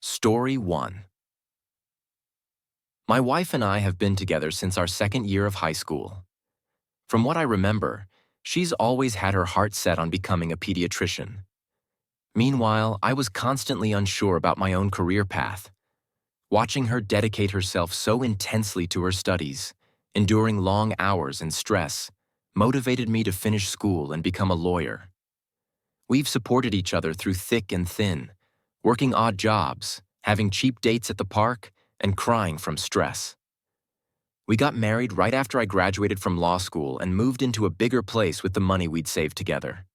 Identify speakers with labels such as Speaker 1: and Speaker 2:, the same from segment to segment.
Speaker 1: Story 1. My wife and I have been together since our second year of high school. From what I remember, she's always had her heart set on becoming a pediatrician. Meanwhile, I was constantly unsure about my own career path. Watching her dedicate herself so intensely to her studies, enduring long hours and stress, motivated me to finish school and become a lawyer. We've supported each other through thick and thin, working odd jobs, having cheap dates at the park, and crying from stress. We got married right after I graduated from law school and moved into a bigger place with the money we'd saved together.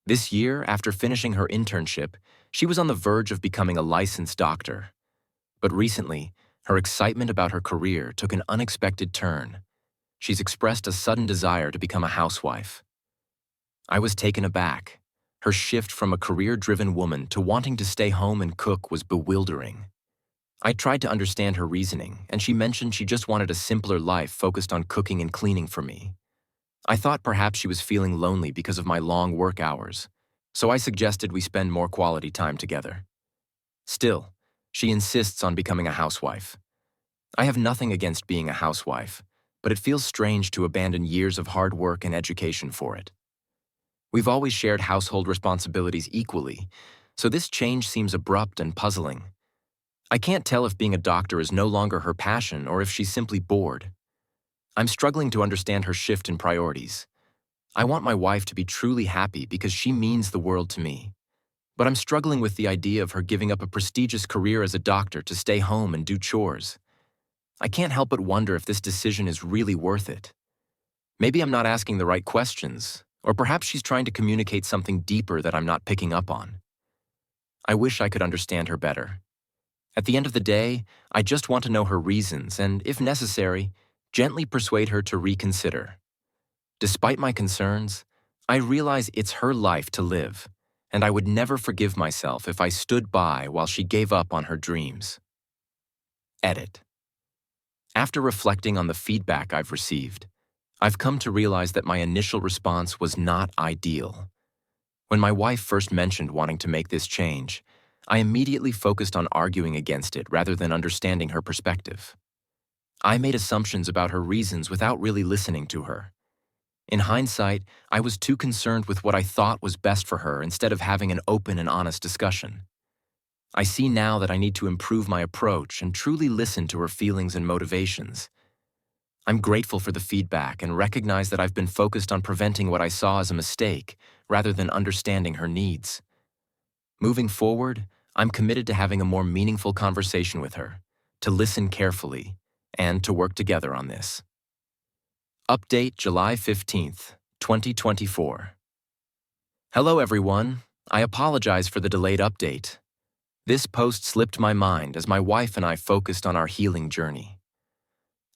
Speaker 1: This year, after finishing her internship, she was on the verge of becoming a licensed doctor. But recently, her excitement about her career took an unexpected turn. She's expressed a sudden desire to become a housewife. I was taken aback. Her shift from a career-driven woman to wanting to stay home and cook was bewildering. I tried to understand her reasoning, and she mentioned she just wanted a simpler life focused on cooking and cleaning for me. I thought perhaps she was feeling lonely because of my long work hours, so I suggested we spend more quality time together. Still, she insists on becoming a housewife. I have nothing against being a housewife, but it feels strange to abandon years of hard work and education for it. We've always shared household responsibilities equally, so this change seems abrupt and puzzling. I can't tell if being a doctor is no longer her passion or if she's simply bored. I'm struggling to understand her shift in priorities. I want my wife to be truly happy because she means the world to me. But I'm struggling with the idea of her giving up a prestigious career as a doctor to stay home and do chores. I can't help but wonder if this decision is really worth it. Maybe I'm not asking the right questions, or perhaps she's trying to communicate something deeper that I'm not picking up on. I wish I could understand her better. At the end of the day, I just want to know her reasons and, if necessary, gently persuade her to reconsider. Despite my concerns, I realize it's her life to live, and I would never forgive myself if I stood by while she gave up on her dreams. Edit. After reflecting on the feedback I've received, I've come to realize that my initial response was not ideal. When my wife first mentioned wanting to make this change, I immediately focused on arguing against it rather than understanding her perspective. I made assumptions about her reasons without really listening to her. In hindsight, I was too concerned with what I thought was best for her instead of having an open and honest discussion. I see now that I need to improve my approach and truly listen to her feelings and motivations. I'm grateful for the feedback and recognize that I've been focused on preventing what I saw as a mistake rather than understanding her needs. Moving forward, I'm committed to having a more meaningful conversation with her, to listen carefully, and to work together on this. Update July 15th, 2024. Hello everyone. I apologize for the delayed update. This post slipped my mind as my wife and I focused on our healing journey.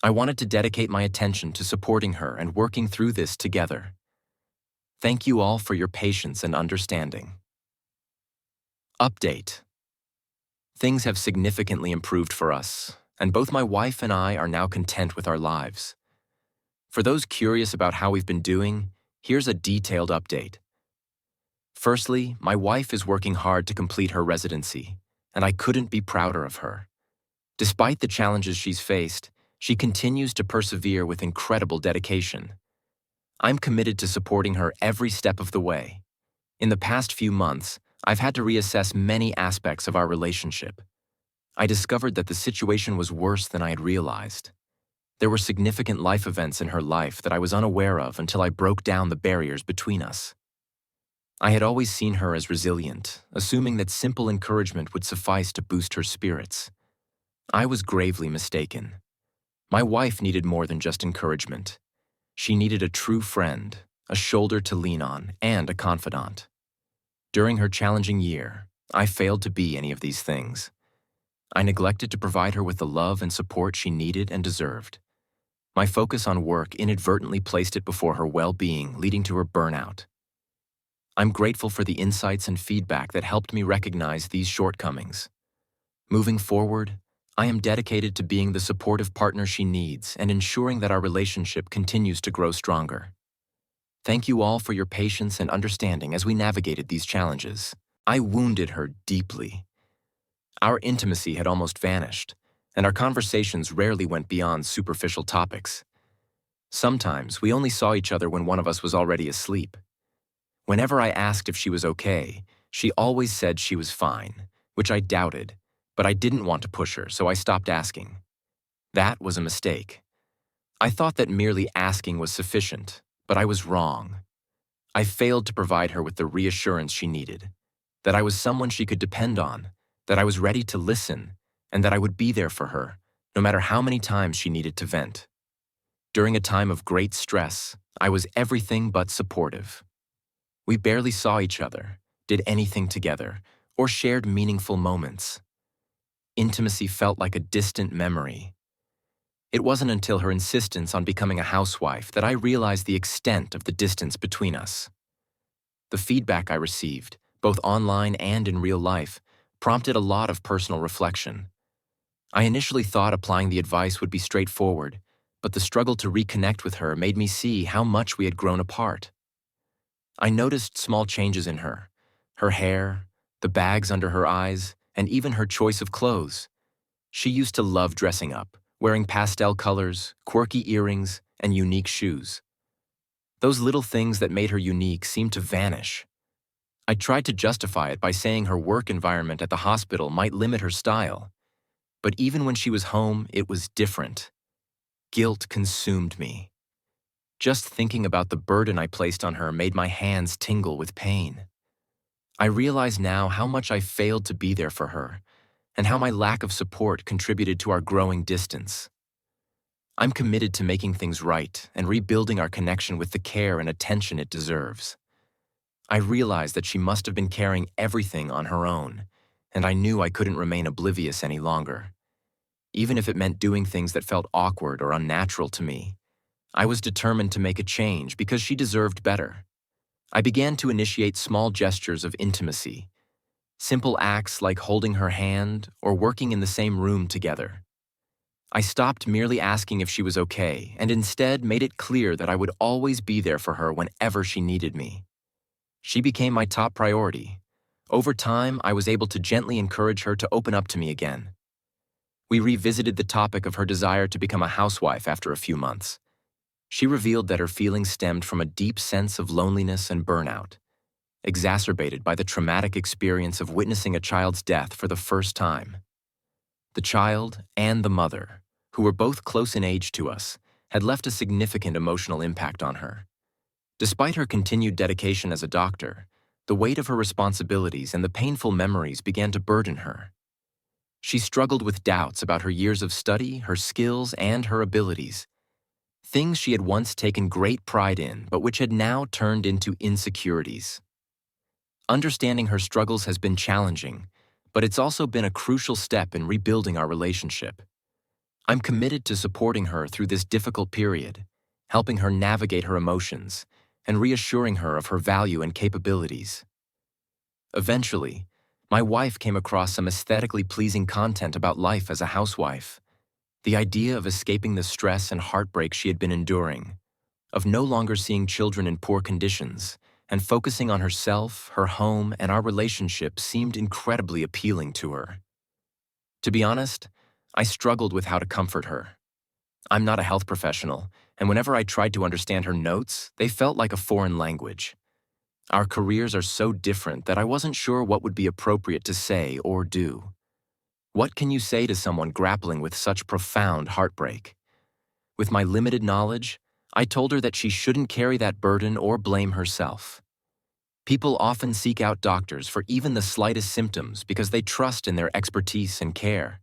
Speaker 1: I wanted to dedicate my attention to supporting her and working through this together. Thank you all for your patience and understanding. Update. Things have significantly improved for us, and both my wife and I are now content with our lives. For those curious about how we've been doing, here's a detailed update. Firstly, my wife is working hard to complete her residency, and I couldn't be prouder of her. Despite the challenges she's faced, she continues to persevere with incredible dedication. I'm committed to supporting her every step of the way. In the past few months, I've had to reassess many aspects of our relationship. I discovered that the situation was worse than I had realized. There were significant life events in her life that I was unaware of until I broke down the barriers between us. I had always seen her as resilient, assuming that simple encouragement would suffice to boost her spirits. I was gravely mistaken. My wife needed more than just encouragement. She needed a true friend, a shoulder to lean on, and a confidant. During her challenging year, I failed to be any of these things. I neglected to provide her with the love and support she needed and deserved. My focus on work inadvertently placed it before her well-being, leading to her burnout. I'm grateful for the insights and feedback that helped me recognize these shortcomings. Moving forward, I am dedicated to being the supportive partner she needs and ensuring that our relationship continues to grow stronger. Thank you all for your patience and understanding as we navigated these challenges. I wounded her deeply. Our intimacy had almost vanished, and our conversations rarely went beyond superficial topics. Sometimes we only saw each other when one of us was already asleep. Whenever I asked if she was okay, she always said she was fine, which I doubted, but I didn't want to push her, so I stopped asking. That was a mistake. I thought that merely asking was sufficient, but I was wrong. I failed to provide her with the reassurance she needed, that I was someone she could depend on, that I was ready to listen, and that I would be there for her, no matter how many times she needed to vent. During a time of great stress, I was everything but supportive. We barely saw each other, did anything together, or shared meaningful moments. Intimacy felt like a distant memory. It wasn't until her insistence on becoming a housewife that I realized the extent of the distance between us. The feedback I received, both online and in real life, prompted a lot of personal reflection. I initially thought applying the advice would be straightforward, but the struggle to reconnect with her made me see how much we had grown apart. I noticed small changes in her hair, the bags under her eyes, and even her choice of clothes. She used to love dressing up, wearing pastel colors, quirky earrings, and unique shoes. Those little things that made her unique seemed to vanish. I tried to justify it by saying her work environment at the hospital might limit her style. But even when she was home, it was different. Guilt consumed me. Just thinking about the burden I placed on her made my hands tingle with pain. I realize now how much I failed to be there for her, and how my lack of support contributed to our growing distance. I'm committed to making things right and rebuilding our connection with the care and attention it deserves. I realized that she must have been carrying everything on her own, and I knew I couldn't remain oblivious any longer. Even if it meant doing things that felt awkward or unnatural to me, I was determined to make a change because she deserved better. I began to initiate small gestures of intimacy, simple acts like holding her hand or working in the same room together. I stopped merely asking if she was okay and instead made it clear that I would always be there for her whenever she needed me. She became my top priority. Over time, I was able to gently encourage her to open up to me again. We revisited the topic of her desire to become a housewife after a few months. She revealed that her feelings stemmed from a deep sense of loneliness and burnout, exacerbated by the traumatic experience of witnessing a child's death for the first time. The child and the mother, who were both close in age to us, had left a significant emotional impact on her. Despite her continued dedication as a doctor, the weight of her responsibilities and the painful memories began to burden her. She struggled with doubts about her years of study, her skills, and her abilities. Things she had once taken great pride in, but which had now turned into insecurities. Understanding her struggles has been challenging, but it's also been a crucial step in rebuilding our relationship. I'm committed to supporting her through this difficult period, helping her navigate her emotions, and reassuring her of her value and capabilities. Eventually, my wife came across some aesthetically pleasing content about life as a housewife. The idea of escaping the stress and heartbreak she had been enduring, of no longer seeing children in poor conditions, and focusing on herself, her home, and our relationship seemed incredibly appealing to her. To be honest, I struggled with how to comfort her. I'm not a health professional, and whenever I tried to understand her notes, they felt like a foreign language. Our careers are so different that I wasn't sure what would be appropriate to say or do. What can you say to someone grappling with such profound heartbreak? With my limited knowledge, I told her that she shouldn't carry that burden or blame herself. People often seek out doctors for even the slightest symptoms because they trust in their expertise and care.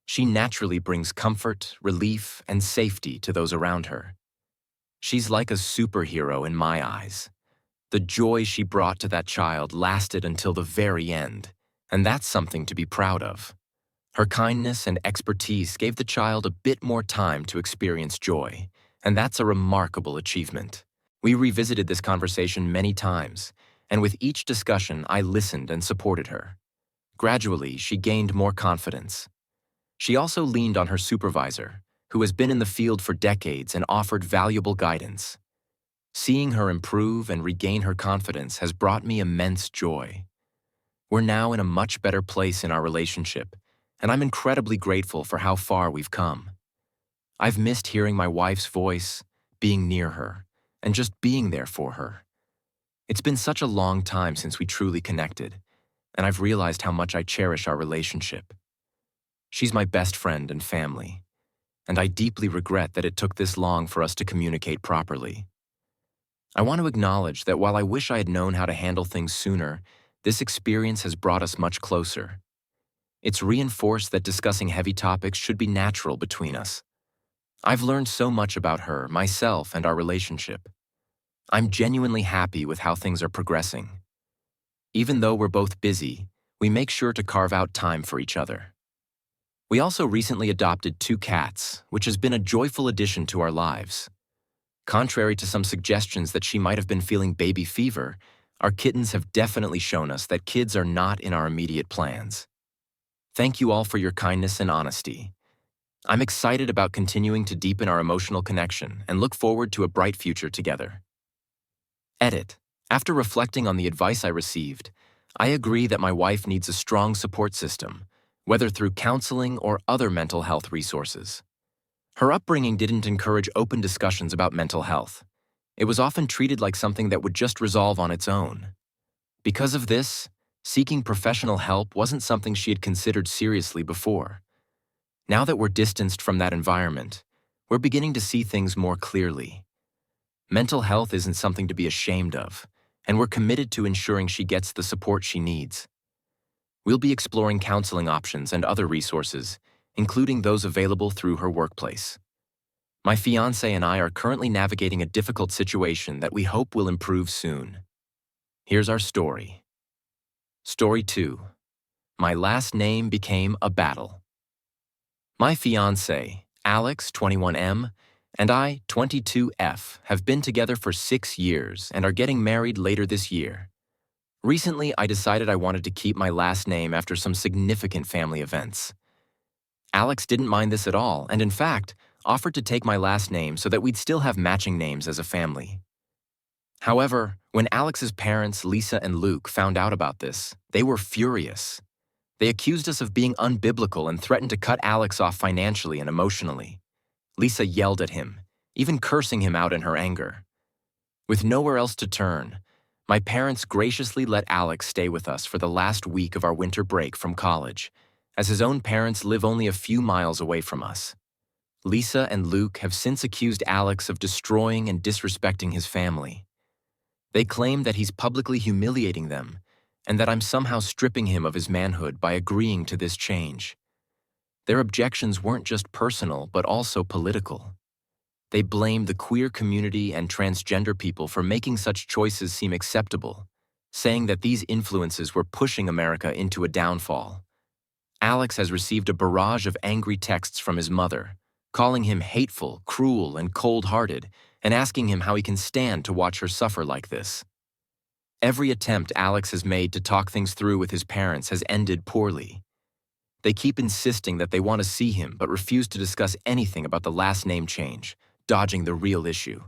Speaker 1: She naturally brings comfort, relief, and safety to those around her. She's like a superhero in my eyes. The joy she brought to that child lasted until the very end, and that's something to be proud of. Her kindness and expertise gave the child a bit more time to experience joy, and that's a remarkable achievement. We revisited this conversation many times, and with each discussion, I listened and supported her. Gradually, she gained more confidence. She also leaned on her supervisor, who has been in the field for decades and offered valuable guidance. Seeing her improve and regain her confidence has brought me immense joy. We're now in a much better place in our relationship, and I'm incredibly grateful for how far we've come. I've missed hearing my wife's voice, being near her, and just being there for her. It's been such a long time since we truly connected, and I've realized how much I cherish our relationship. She's my best friend and family, and I deeply regret that it took this long for us to communicate properly. I want to acknowledge that while I wish I had known how to handle things sooner, this experience has brought us much closer. It's reinforced that discussing heavy topics should be natural between us. I've learned so much about her, myself, and our relationship. I'm genuinely happy with how things are progressing. Even though we're both busy, we make sure to carve out time for each other. We also recently adopted 2 cats, which has been a joyful addition to our lives. Contrary to some suggestions that she might have been feeling baby fever, our kittens have definitely shown us that kids are not in our immediate plans. Thank you all for your kindness and honesty. I'm excited about continuing to deepen our emotional connection and look forward to a bright future together. Edit. After reflecting on the advice I received, I agree that my wife needs a strong support system, whether through counseling or other mental health resources. Her upbringing didn't encourage open discussions about mental health. It was often treated like something that would just resolve on its own. Because of this, seeking professional help wasn't something she had considered seriously before. Now that we're distanced from that environment, we're beginning to see things more clearly. Mental health isn't something to be ashamed of, and we're committed to ensuring she gets the support she needs. We'll be exploring counseling options and other resources, including those available through her workplace. My fiancé and I are currently navigating a difficult situation that we hope will improve soon. Here's our story. Story 2. My last name became a battle. My fiancé, Alex, 21M, and I, 22F, have been together for 6 years and are getting married later this year. Recently, I decided I wanted to keep my last name after some significant family events. Alex didn't mind this at all, and in fact, offered to take my last name so that we'd still have matching names as a family. However, when Alex's parents, Lisa and Luke, found out about this, they were furious. They accused us of being unbiblical and threatened to cut Alex off financially and emotionally. Lisa yelled at him, even cursing him out in her anger. With nowhere else to turn, my parents graciously let Alex stay with us for the last week of our winter break from college, as his own parents live only a few miles away from us. Lisa and Luke have since accused Alex of destroying and disrespecting his family. They claim that he's publicly humiliating them and that I'm somehow stripping him of his manhood by agreeing to this change. Their objections weren't just personal, but also political. They blamed the queer community and transgender people for making such choices seem acceptable, saying that these influences were pushing America into a downfall. Alex has received a barrage of angry texts from his mother, calling him hateful, cruel, and cold-hearted, and asking him how he can stand to watch her suffer like this. Every attempt Alex has made to talk things through with his parents has ended poorly. They keep insisting that they want to see him but refuse to discuss anything about the last name change, dodging the real issue.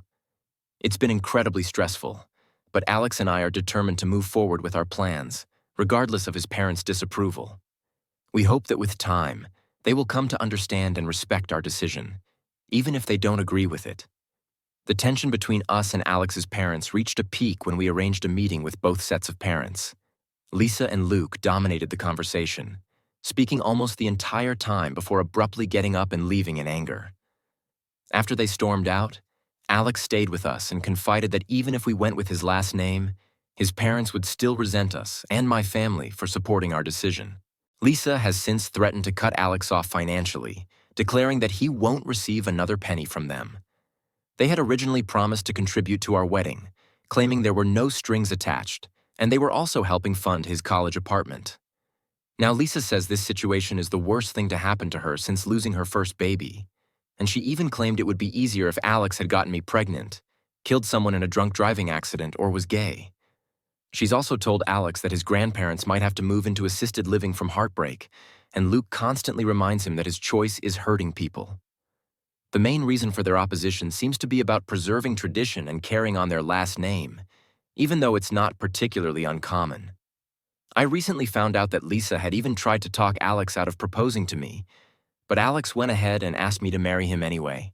Speaker 1: It's been incredibly stressful, but Alex and I are determined to move forward with our plans, regardless of his parents' disapproval. We hope that with time, they will come to understand and respect our decision, even if they don't agree with it. The tension between us and Alex's parents reached a peak when we arranged a meeting with both sets of parents. Lisa and Luke dominated the conversation, speaking almost the entire time before abruptly getting up and leaving in anger. After they stormed out, Alex stayed with us and confided that even if we went with his last name, his parents would still resent us and my family for supporting our decision. Lisa has since threatened to cut Alex off financially, declaring that he won't receive another penny from them. They had originally promised to contribute to our wedding, claiming there were no strings attached, and they were also helping fund his college apartment. Now Lisa says this situation is the worst thing to happen to her since losing her first baby, and she even claimed it would be easier if Alex had gotten me pregnant, killed someone in a drunk driving accident, or was gay. She's also told Alex that his grandparents might have to move into assisted living from heartbreak, and Luke constantly reminds him that his choice is hurting people. The main reason for their opposition seems to be about preserving tradition and carrying on their last name, even though it's not particularly uncommon. I recently found out that Lisa had even tried to talk Alex out of proposing to me, but Alex went ahead and asked me to marry him anyway.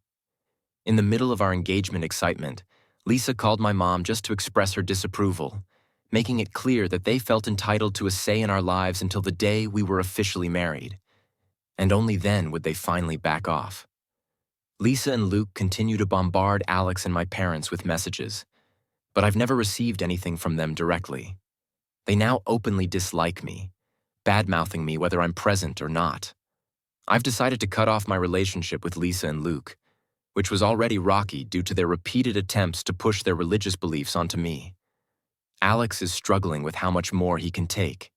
Speaker 1: In the middle of our engagement excitement, Lisa called my mom just to express her disapproval, making it clear that they felt entitled to a say in our lives until the day we were officially married. And only then would they finally back off. Lisa and Luke continue to bombard Alex and my parents with messages, but I've never received anything from them directly. They now openly dislike me, bad-mouthing me whether I'm present or not. I've decided to cut off my relationship with Lisa and Luke, which was already rocky due to their repeated attempts to push their religious beliefs onto me. Alex is struggling with how much more he can take.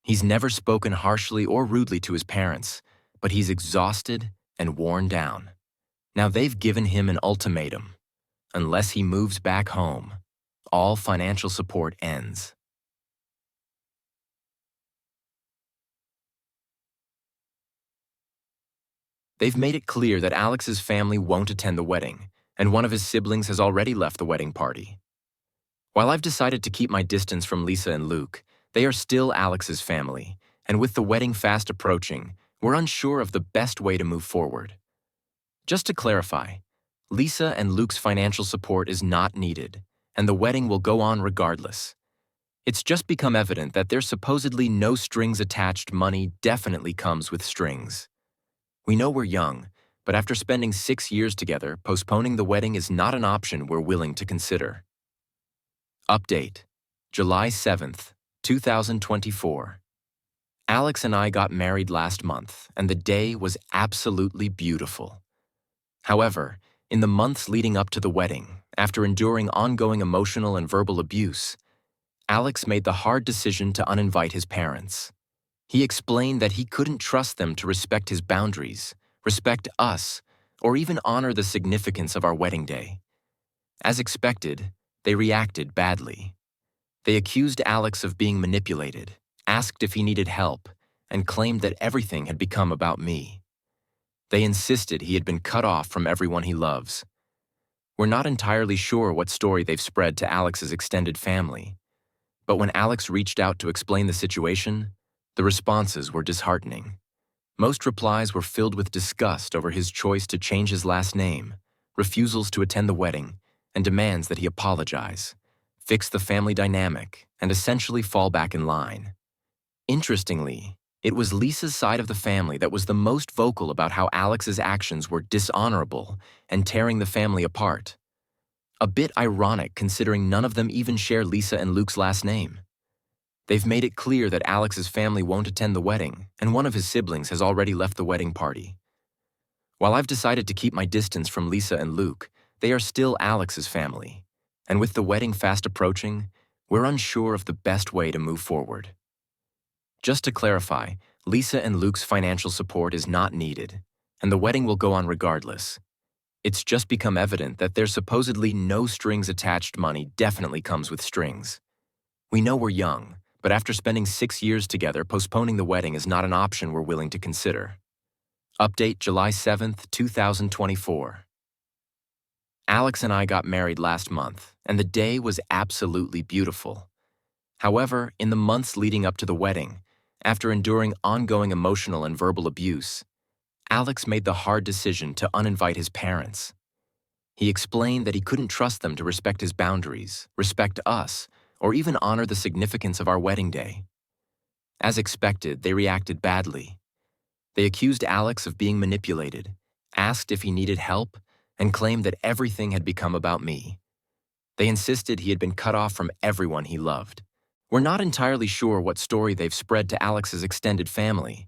Speaker 1: He's never spoken harshly or rudely to his parents, but he's exhausted and worn down. Now they've given him an ultimatum. Unless he moves back home, all financial support ends. They've made it clear that Alex's family won't attend the wedding, and one of his siblings has already left the wedding party. While I've decided to keep my distance from Lisa and Luke, they are still Alex's family, and with the wedding fast approaching, we're unsure of the best way to move forward. Just to clarify, Lisa and Luke's financial support is not needed, and the wedding will go on regardless. It's just become evident that their supposedly no strings attached money definitely comes with strings. We know we're young, but after spending 6 years together, postponing the wedding is not an option we're willing to consider. Update: July 7th, 2024. Alex and I got married last month, and the day was absolutely beautiful. However, in the months leading up to the wedding, after enduring ongoing emotional and verbal abuse, Alex made the hard decision to uninvite his parents. He explained that he couldn't trust them to respect his boundaries, respect us, or even honor the significance of our wedding day. As expected, they reacted badly. They accused Alex of being manipulated, asked if he needed help, and claimed that everything had become about me. They insisted he had been cut off from everyone he loves. We're not entirely sure what story they've spread to Alex's extended family, but when Alex reached out to explain the situation, the responses were disheartening. Most replies were filled with disgust over his choice to change his last name, refusals to attend the wedding, and demands that he apologize, fix the family dynamic, and essentially fall back in line. Interestingly, it was Lisa's side of the family that was the most vocal about how Alex's actions were dishonorable and tearing the family apart. A bit ironic considering none of them even share Lisa and Luke's last name. They've made it clear that Alex's family won't attend the wedding, and one of his siblings has already left the wedding party. While I've decided to keep my distance from Lisa and Luke, they are still Alex's family, and with the wedding fast approaching, we're unsure of the best way to move forward. Just to clarify, Lisa and Luke's financial support is not needed, and the wedding will go on regardless. It's just become evident that their supposedly no strings attached money definitely comes with strings. We know we're young, but after spending 6 years together, postponing the wedding is not an option we're willing to consider. Update: July 7th, 2024. Alex and I got married last month, and the day was absolutely beautiful. However, in the months leading up to the wedding, after enduring ongoing emotional and verbal abuse, Alex made the hard decision to uninvite his parents. He explained that he couldn't trust them to respect his boundaries, respect us, or even honor the significance of our wedding day. As expected, they reacted badly. They accused Alex of being manipulated, asked if he needed help, and claimed that everything had become about me. They insisted he had been cut off from everyone he loved. We're not entirely sure what story they've spread to Alex's extended family,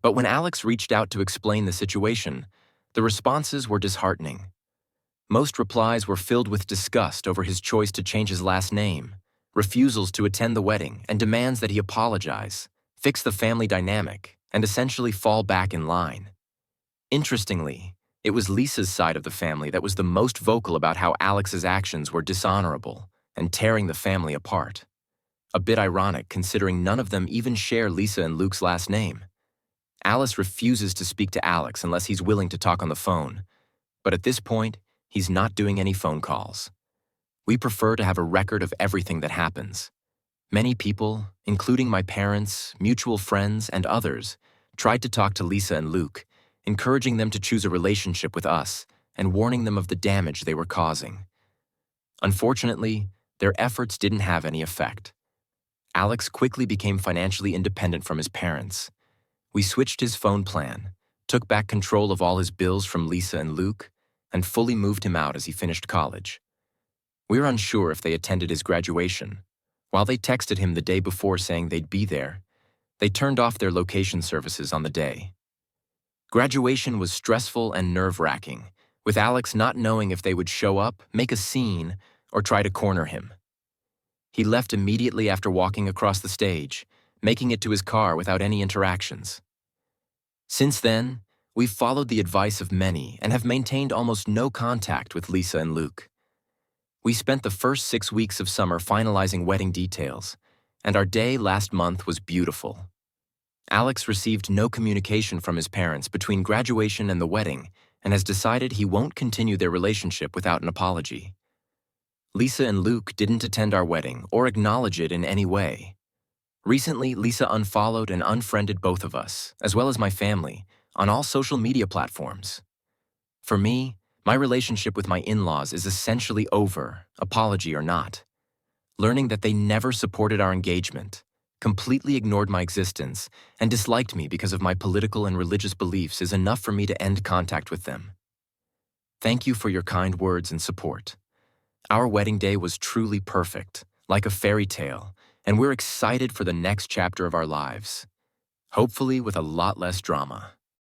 Speaker 1: but when Alex reached out to explain the situation, the responses were disheartening. Most replies were filled with disgust over his choice to change his last name, refusals to attend the wedding, and demands that he apologize, fix the family dynamic, and essentially fall back in line. Interestingly, it was Lisa's side of the family that was the most vocal about how Alex's actions were dishonorable and tearing the family apart. A bit ironic considering none of them even share Lisa and Luke's last name. Alice refuses to speak to Alex unless he's willing to talk on the phone, but at this point, he's not doing any phone calls. We prefer to have a record of everything that happens. Many people, including my parents, mutual friends, and others, tried to talk to Lisa and Luke, encouraging them to choose a relationship with us and warning them of the damage they were causing. Unfortunately, their efforts didn't have any effect. Alex quickly became financially independent from his parents. We switched his phone plan, took back control of all his bills from Lisa and Luke, and fully moved him out as he finished college. We're unsure if they attended his graduation. While they texted him the day before saying they'd be there, they turned off their location services on the day. Graduation was stressful and nerve-wracking, with Alex not knowing if they would show up, make a scene, or try to corner him. He left immediately after walking across the stage, making it to his car without any interactions. Since then, we've followed the advice of many and have maintained almost no contact with Lisa and Luke. We spent the first 6 weeks of summer finalizing wedding details, and our day last month was beautiful. Alex received no communication from his parents between graduation and the wedding and has decided he won't continue their relationship without an apology. Lisa and Luke didn't attend our wedding or acknowledge it in any way. Recently, Lisa unfollowed and unfriended both of us, as well as my family, on all social media platforms. For me, my relationship with my in-laws is essentially over, apology or not. Learning that they never supported our engagement, completely ignored my existence, and disliked me because of my political and religious beliefs is enough for me to end contact with them. Thank you for your kind words and support. Our wedding day was truly perfect, like a fairy tale, and we're excited for the next chapter of our lives, hopefully with a lot less drama.